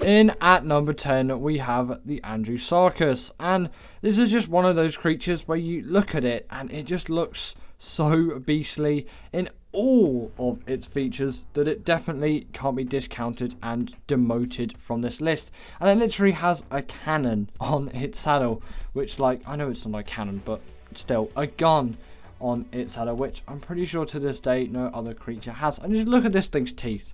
In at number 10, we have the Andrewsarchus, and this is just one of those creatures where you look at it and it just looks so beastly in all of its features that it definitely can't be discounted and demoted from this list. And it literally has a cannon on its saddle, which, like, I know it's not a cannon, but still a gun on its saddle, which I'm pretty sure to this day no other creature has. And just look at this thing's teeth.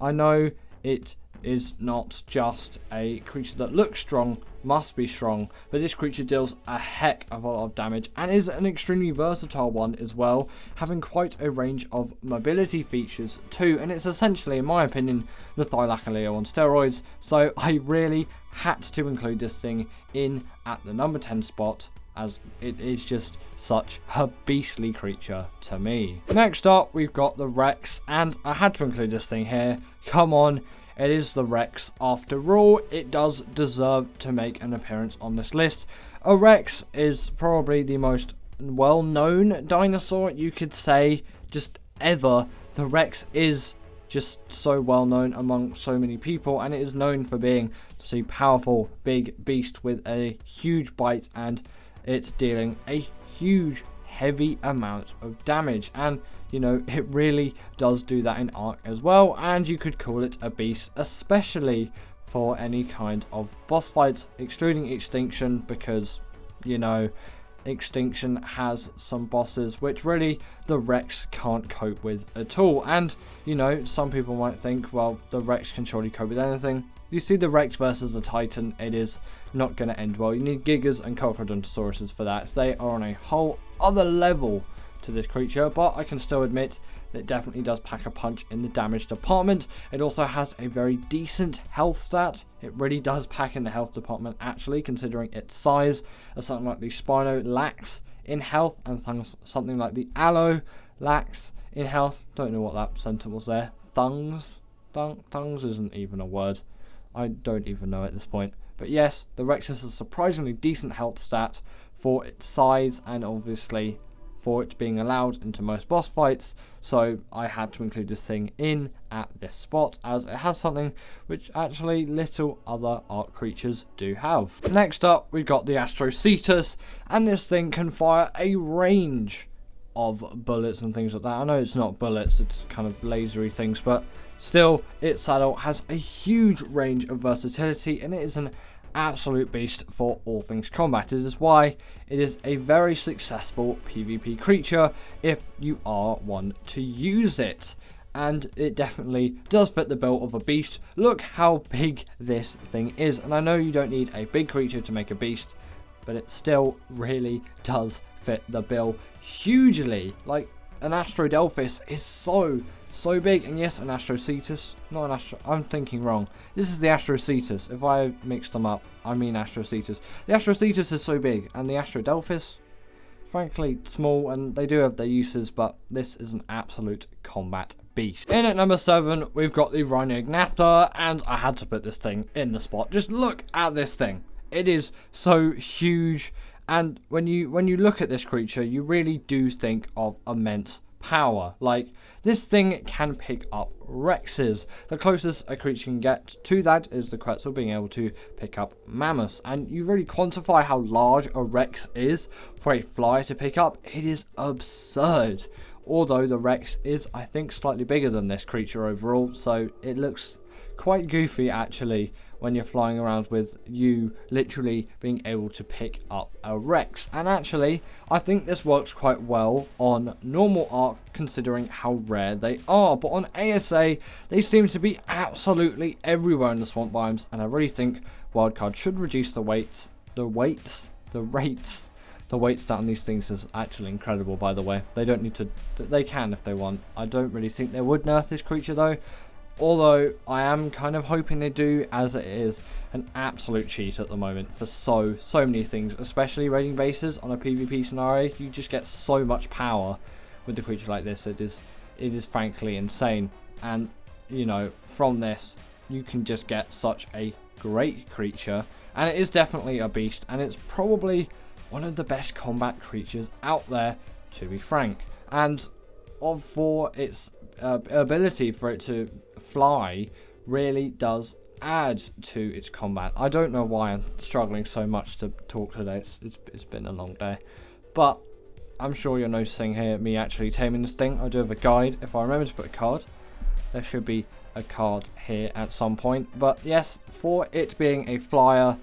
I know it is not just a creature that looks strong, must be strong, but this creature deals a heck of a lot of damage and is an extremely versatile one as well, having quite a range of mobility features too, and it's essentially, in my opinion, the Thylacoleo on steroids. So I really had to include this thing in at the number 10 spot, as it is just such a beastly creature to me. Next up, we've got the Rex, and I had to include this thing here. Come on, it is the Rex after all. It does deserve to make an appearance on this list. A Rex is probably the most well-known dinosaur, you could say, just ever. The Rex is just so well known among so many people, and it is known for being a powerful big beast with a huge bite, and it's dealing a huge heavy amount of damage. And you know, it really does do that in Ark as well, and you could call it a beast, especially for any kind of boss fights, excluding Extinction, because, you know, Extinction has some bosses which really the Rex can't cope with at all. And, you know, some people might think, well, the Rex can surely cope with anything. You see the Rex versus the Titan, it is not going to end well. You need Gigas and Kronosauruses for that. So they are on a whole other level to this creature, but I can still admit that it definitely does pack a punch in the damage department. It also has a very decent health stat. It really does pack in the health department, actually, considering its size, as something like the Spino lacks in health, and something like the Aloe lacks in health. Don't know what that sentence was there. Thungs isn't even a word. I don't even know at this point. But yes, the Rex has a surprisingly decent health stat for its size, and obviously for it being allowed into most boss fights. So I had to include this thing in at this spot, as it has something which actually little other Ark creatures do have. Next up, we've got the Astrocetus, and this thing can fire a range of bullets and things like that. I know it's not bullets, it's kind of lasery things, but still, its saddle has a huge range of versatility, and it is an absolute beast for all things combat. It is why it is a very successful PvP creature if you are one to use it, and it definitely does fit the bill of a beast. Look how big this thing is, and I know you don't need a big creature to make a beast, but it still really does fit the bill hugely. Like, an Astrodelphis is so big, and yes, an Astrocetus, not an Astro, I'm thinking wrong. This is the Astrocetus. If I mixed them up, I mean Astrocetus. The Astrocetus is so big, and the Astrodelphis, frankly, small, and they do have their uses, but this is an absolute combat beast. In at number 7, we've got the Rhinognatha, and I had to put this thing in the spot. Just look at this thing. It is so huge, and when you look at this creature, you really do think of immense power. Like, this thing can pick up Rexes. The closest a creature can get to that is the Quetzal being able to pick up Mammoths, and you really quantify how large a Rex is for a flyer to pick up. It is absurd. Although the Rex is, I think, slightly bigger than this creature overall, so it looks quite goofy actually when you're flying around with you literally being able to pick up a Rex. And actually, I think this works quite well on normal Ark, considering how rare they are. But on ASA, they seem to be absolutely everywhere in the swamp biomes, and I really think Wildcard should reduce the rates. The weights down on these things is actually incredible, by the way. They don't need to, they can if they want. I don't really think they would nerf this creature though. Although, I am kind of hoping they do, as it is an absolute cheat at the moment for so many things, especially raiding bases on a PvP scenario. You just get so much power with a creature like this. It is frankly insane. And, you know, from this, you can just get such a great creature. And it is definitely a beast, and it's probably one of the best combat creatures out there, to be frank. And for its ability for it to fly really does add to its combat. I don't know why I'm struggling so much to talk today. It's been a long day. But I'm sure you're noticing here me actually taming this thing. I do have a guide. If I remember to put a card, there should be a card here at some point. But yes, for it being a flyer,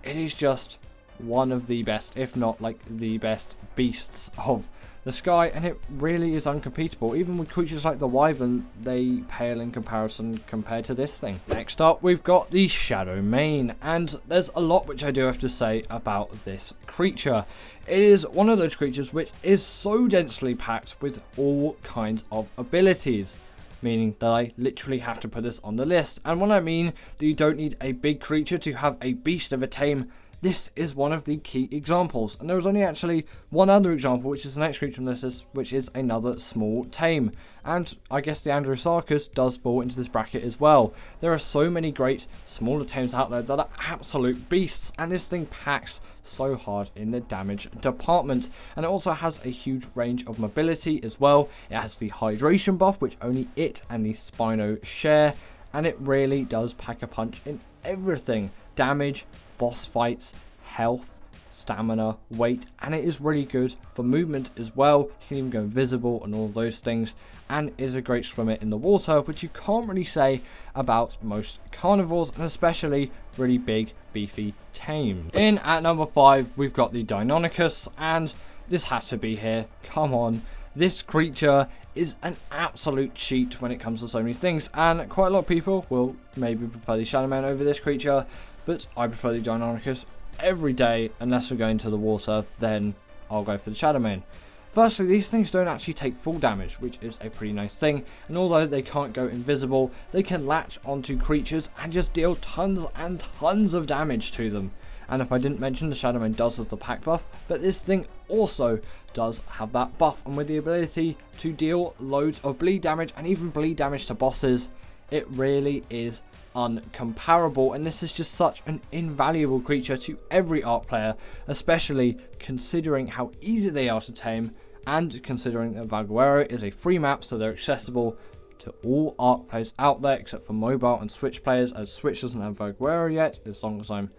it is just one of the best, if not like the best beasts of the sky, and it really is uncompetable. Even with creatures like the wyvern, they pale in comparison compared to this thing. Next up, we've got the Shadow Mane, and there's a lot which I do have to say about this creature. It is one of those creatures which is so densely packed with all kinds of abilities, meaning that I literally have to put this on the list. And when I mean that you don't need a big creature to have a beast of a tame, this is one of the key examples. And there was only actually one other example, which is the next creature on this list, which is another small tame. And I guess the Sarus does fall into this bracket as well. There are so many great smaller tames out there that are absolute beasts, and this thing packs so hard in the damage department. And it also has a huge range of mobility as well. It has the hydration buff, which only it and the Spino share, and it really does pack a punch in everything: damage, boss fights, health, stamina, weight, and it is really good for movement as well. You can even go invisible and all those things, and is a great swimmer in the water, which you can't really say about most carnivores, and especially really big beefy tames. In at number 5, we've got the Deinonychus, and this had to be here. Come on, this creature is an absolute cheat when it comes to so many things, and quite a lot of people will maybe prefer the Shadow Man over this creature, but I prefer the Deinonychus every day. Unless we're going to the water, then I'll go for the Shadow Man. Firstly, these things don't actually take full damage, which is a pretty nice thing, and although they can't go invisible, they can latch onto creatures and just deal tons and tons of damage to them. And if I didn't mention, the Shadow Man does have the pack buff, but this thing also does have that buff, and with the ability to deal loads of bleed damage and even bleed damage to bosses, it really is uncomparable. And this is just such an invaluable creature to every Ark player, especially considering how easy they are to tame, and considering that Valguero is a free map, so they're accessible to all Ark players out there except for mobile and Switch players, as Switch doesn't have Valguero yet, as long as I'm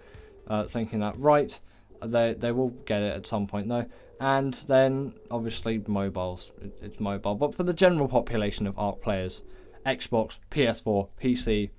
thinking that right. They will get it at some point though. And then obviously mobiles, it's mobile, but for the general population of Ark players, Xbox, PS4, PC,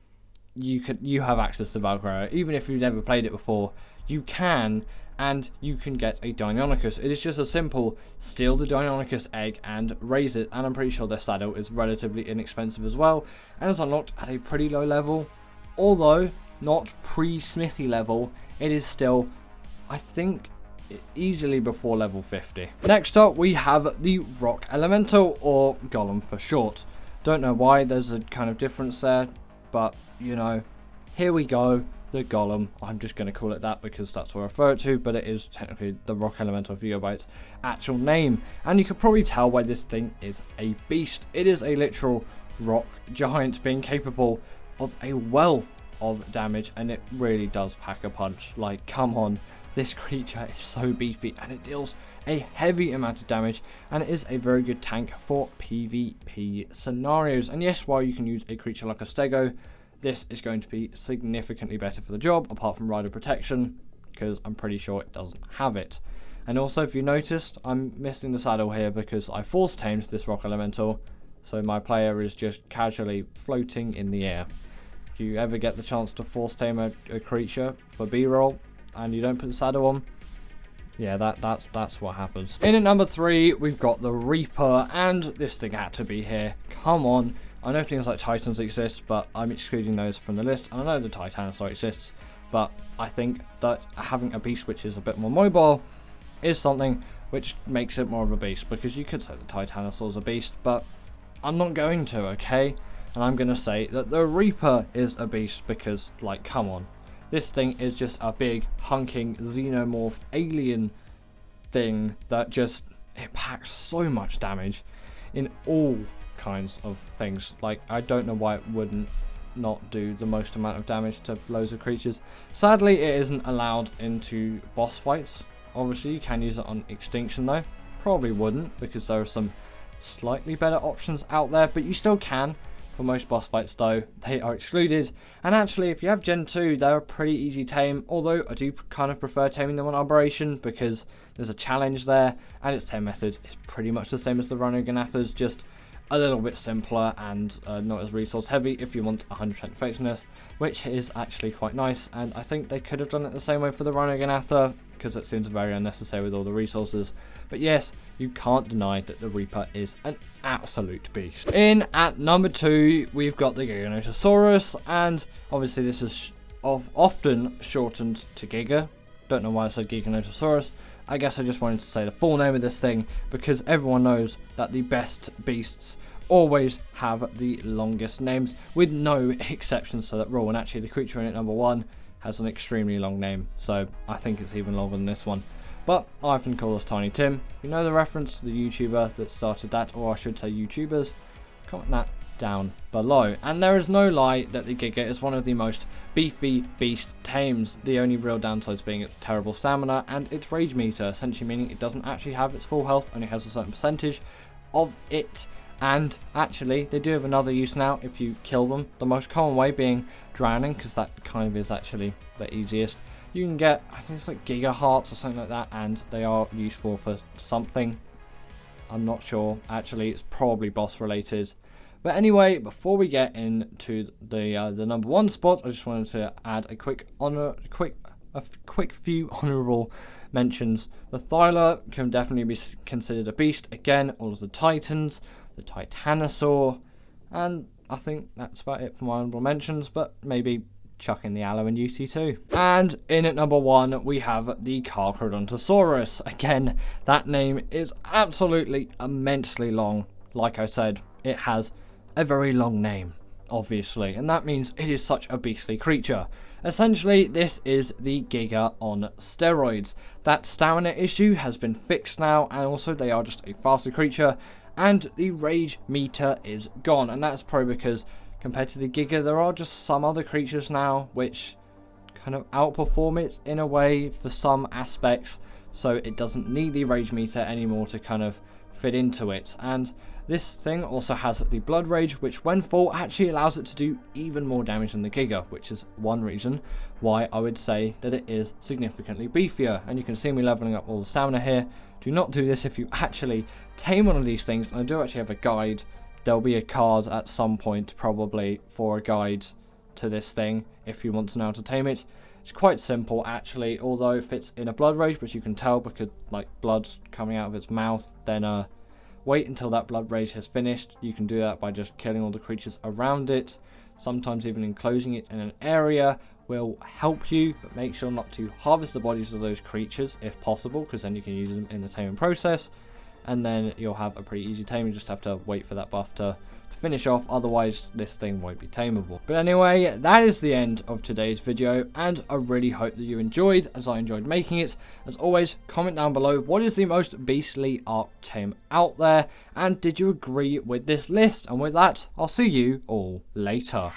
you have access to Valguero. Even if you've never played it before, you can, and you can get a Deinonychus. It is just a simple steal the Deinonychus egg and raise it, and I'm pretty sure their saddle is relatively inexpensive as well, and it's unlocked at a pretty low level. Although not pre-Smithy level, it is still, I think, easily before level 50. Next up, we have the Rock Elemental, or Golem for short. Don't know why there's a kind of difference there, but you know, here we go, the Golem. I'm just going to call it that because that's what I refer it to, but it is technically the Rock Elemental if you go by its actual name. And you can probably tell why this thing is a beast. It is a literal rock giant being capable of a wealth of damage, and it really does pack a punch. Like, come on, this creature is so beefy, and it deals a heavy amount of damage, and it is a very good tank for PvP scenarios. And yes, while you can use a creature like a Stego, this is going to be significantly better for the job, apart from rider protection, because I'm pretty sure it doesn't have it. And also, if you noticed, I'm missing the saddle here because I force tamed this Rock Elemental, so my player is just casually floating in the air. If you ever get the chance to force tame a creature for B-roll and you don't put the saddle on, yeah, that's what happens. In at number 3, we've got the Reaper, and this thing had to be here. Come on. I know things like Titans exist, but I'm excluding those from the list. And I know the Titanosaur exists, but I think that having a beast which is a bit more mobile is something which makes it more of a beast, because you could say the Titanosaur's a beast, but I'm not going to, okay? And I'm going to say that the Reaper is a beast because, like, come on. This thing is just a big, hunking, xenomorph, alien thing that just, it packs so much damage in all kinds of things. Like, I don't know why it wouldn't not do the most amount of damage to loads of creatures. Sadly, it isn't allowed into boss fights. Obviously, you can use it on Extinction though. Probably wouldn't, because there are some slightly better options out there, but you still can. For most boss fights though, they are excluded. And actually, if you have Gen 2, they're a pretty easy tame, although I do kind of prefer taming them on Aberration because there's a challenge there, and its tame method is pretty much the same as the Rhoa, just a little bit simpler and not as resource heavy if you want 100% effectiveness, which is actually quite nice. And I think they could have done it the same way for the Rhoa because it seems very unnecessary with all the resources. But yes, you can't deny that the Reaper is an absolute beast. In at number 2, we've got the Kronosaurus, and obviously this is often shortened to Giga. Don't know why I said Kronosaurus. I guess I just wanted to say the full name of this thing because everyone knows that the best beasts always have the longest names, with no exceptions to that rule. And actually the creature in it, number 1, has an extremely long name, so I think it's even longer than this one. But I often call this Tiny Tim. If you know the reference to the YouTuber that started that, or I should say YouTubers, comment that down below. And there is no lie that the Giga is one of the most beefy beast tames, the only real downsides being its terrible stamina and its rage meter, essentially meaning it doesn't actually have its full health, only has a certain percentage of it. And actually they do have another use now if you kill them, the most common way being drowning, because that kind of is actually the easiest. You can get, I think it's like Giga Hearts or something like that, and they are useful for something. I'm not sure, actually it's probably boss related. But anyway, before we get into the number 1 spot, I just wanted to add a quick few honourable mentions. The Thyla can definitely be considered a beast. Again, all of the Titans, the Titanosaur, and I think that's about it for my honourable mentions, but maybe chuck in the Aloe and UT too. And in at number 1, we have the Kronosaurus. Again, that name is absolutely immensely long. Like I said, it has a very long name, obviously, and that means it is such a beastly creature. Essentially, this is the Giga on steroids. That stamina issue has been fixed now, and also they are just a faster creature, and the rage meter is gone. And that's probably because compared to the Giga, there are just some other creatures now which kind of outperform it in a way for some aspects, so it doesn't need the rage meter anymore to kind of fit into it. And this thing also has the blood rage, which when full actually allows it to do even more damage than the Giga, which is one reason why I would say that it is significantly beefier. And you can see me leveling up all the stamina here. Do not do this if you actually tame one of these things. And I do actually have a guide. There'll be a card at some point probably for a guide to this thing if you want to know how to tame it. It's quite simple actually, although if it's in a blood rage, which you can tell because like blood coming out of its mouth, then wait until that blood rage has finished. You can do that by just killing all the creatures around it. Sometimes even enclosing it in an area will help you, but make sure not to harvest the bodies of those creatures if possible, because then you can use them in the taming process. And then you'll have a pretty easy tame. You just have to wait for that buff to finish off, otherwise this thing won't be tameable. But anyway, that is the end of today's video, and I really hope that you enjoyed as I enjoyed making it. As always, comment down below what is the most beastly Ark tame out there, and did you agree with this list? And with that, I'll see you all later.